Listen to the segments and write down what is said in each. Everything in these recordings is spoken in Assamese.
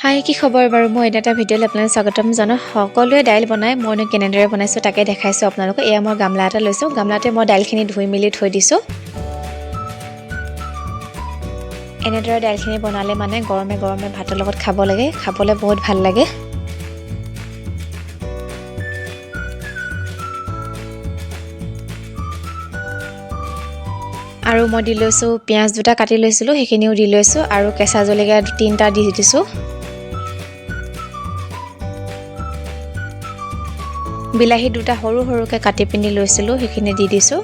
হাই কি খবৰ বাৰু মই এটা ভিডিঅ'লৈ আপোনালোকক স্বাগতম জনাওঁ সকলোৱে দাইল বনাই মই কেনেদৰে বনাইছো তাকে দেখাইছো আপোনালোকক এয়া মই গামলা এটা লৈছো গামলাতে মই দাইলখিনি ধুই মিলি থৈ দিছো এনেদৰে দাইলখিনি বনালে মানে গৰমে গৰমে ভাতৰ লগত খাব লাগে খাবলৈ বহুত ভাল লাগে আৰু মই দি লৈছো পিয়াজ দুটা কাটি লৈছিলো সেইখিনিও দি লৈছো আৰু কেঁচা জলকীয়া তিনটা দি দিছো বিলাহী দুটা সৰু সৰুকে কাটি পিনি লৈছিলো সেইখিনি দি দিছো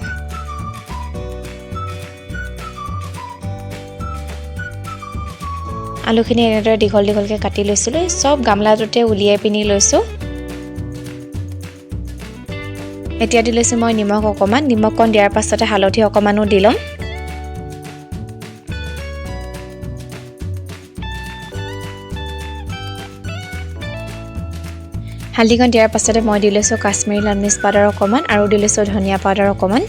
আলুখিনি এনেদৰে দীঘল দীঘলকে কাটি লৈছিলো সব গামলাটোতে উলিয়াই পিনি লৈছো এতিয়া দি লৈছো মই নিমখ অকমান নিমখ কণ দিয়াৰ পাছতে হালধি অকমানো দিলম হালধিকণ দিয়াৰ পাছতে মই দি লৈছো কাশ্মীৰী লাল মিৰ্চ পাউডাৰ অকমান আৰু দি লৈছো ধনিয়া পাউডাৰ অকমান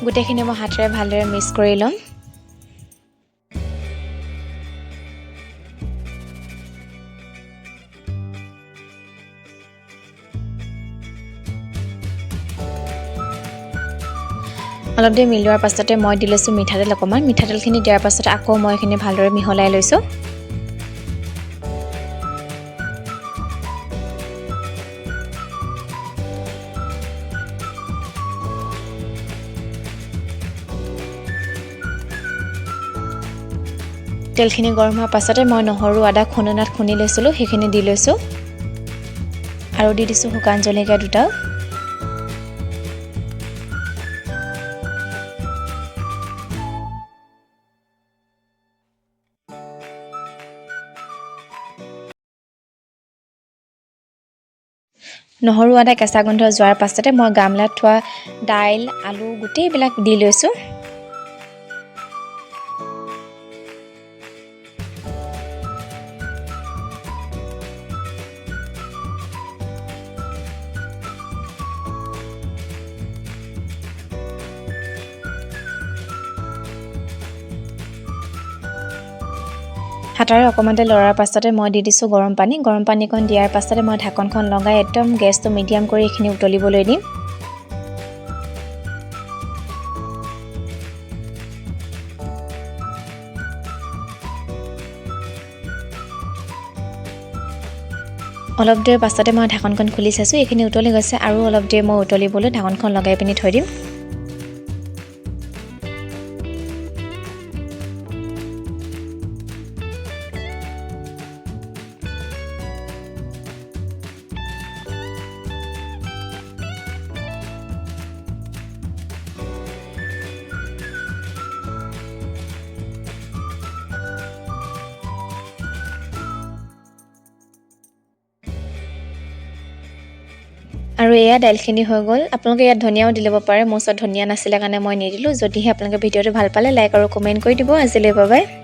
গোটেইখিনি মই হাতেৰে ভালদৰে মিক্স কৰি লম অলপ দেৰি মিলোৱাৰ পাছতে মই দি লৈছো মিঠাতেল অকমান মিঠাতেলখিনি দিয়াৰ পাছতে আকৌ মই এখিনি ভালদৰে মিহলাই লৈছো তেলখিনি গৰম হোৱাৰ পাছতে মই নহৰু আদা খুন্দনাত খুন্দি লৈছিলো সেইখিনি দি লৈছো আৰু দি দিছো শুকান জলকীয়া দুটা নহৰু আদা কেঁচা গন্ধ যোৱাৰ পাছতে মই গামলাত থোৱা দাইল আলু গোটেইবিলাক দি লৈছো হাতাৰে অকমানতে লৰাৰ পাছতে মই দি দিছো গৰম পানীকণ দিয়াৰ পাছতে মই ঢাকনখন লগাই একদম গেছটো মিডিয়াম কৰি এখিনি উতলিবলৈ দিম অলপ দেৰি পাছতে মই ঢাকনখন খুলি চাইছো এখিনি উতলি গৈছে আৰু অলপ দেৰি মই উতলিবলৈ ঢাকনখন লগাই পিনি থৈ দিম আৰু এয়া দাইলখিনি হৈ গ'ল আপোনালোকে ইয়াত ধনিয়াও দি ল'ব পাৰে মোৰ ওচৰত ধনিয়া নাছিলে কাৰণে মই নিদিলো যদিহে আপোনালোকে ভিডিঅ'টো ভাল পালে লাইক আৰু কমেন্ট কৰি দিব আজিলৈ বাই বাই